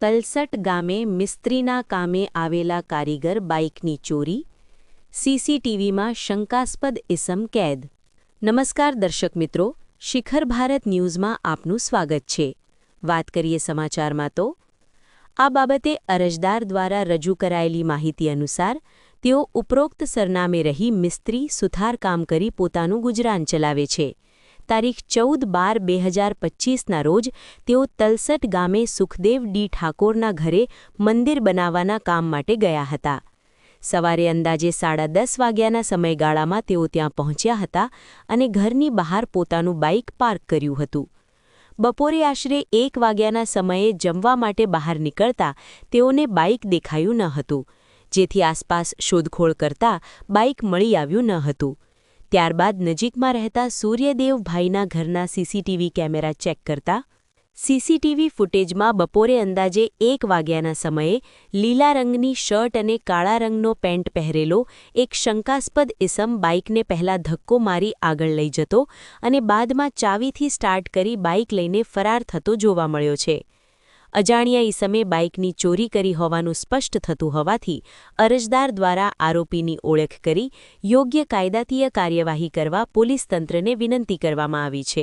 તલસટ ગામે મિસ્ત્રીના કામે આવેલા કારીગર બાઇકની ચોરી, સીસીટીવીમાં શંકાસ્પદ ઇસમ કેદ. નમસ્કાર દર્શક મિત્રો, શિખર ભારત ન્યૂઝમાં આપનું સ્વાગત છે. વાત કરીએ સમાચારમાં તો આ બાબતે અરજદાર દ્વારા રજૂ કરાયેલી માહિતી અનુસાર તેઓ ઉપરોક્ત સરનામે રહી મિસ્ત્રી સુથાર કામ કરી પોતાનું ગુજરાન ચલાવે છે. તારીખ 14/12/2025ના રોજ તેઓ તલસટ ગામે સુખદેવ ડી ઠાકોરના ઘરે મંદિર બનાવવાના કામ માટે ગયા હતા. સવારે અંદાજે 10:30 વાગ્યાના સમયગાળામાં તેઓ ત્યાં પહોંચ્યા હતા અને ઘરની બહાર પોતાનું બાઇક પાર્ક કર્યું હતું. બપોરે આશરે 1 વાગ્યાના સમયે જમવા માટે બહાર નીકળતા તેઓને બાઇક દેખાયું ન હતું, જેથી આસપાસ શોધખોળ કરતા બાઇક મળી આવ્યું ન હતું. ત્યારબાદ નજીકમાં રહેતા સૂર્યદેવભાઈના ઘરના સીસીટીવી કેમેરા ચેક કરતા સીસીટીવી ફૂટેજમાં બપોરે અંદાજે 1 વાગ્યાના સમયે લીલા રંગની શર્ટ અને કાળા રંગનો પેન્ટ પહેરેલો એક શંકાસ્પદ ઇસમ બાઇકને પહેલા ધક્કો મારી આગળ લઈ જતો અને બાદમાં ચાવીથી સ્ટાર્ટ કરી બાઇક લઈને ફરાર થતો જોવા મળ્યો છે. અજાણ્યા ઇસમે બાઇકની ચોરી કરી હોવાનું સ્પષ્ટ થતું હોવાથી અરજદાર દ્વારા આરોપીની ઓળખ કરી યોગ્ય કાયદાકીય કાર્યવાહી કરવા પોલીસ તંત્રને વિનંતી કરવામાં આવી છે.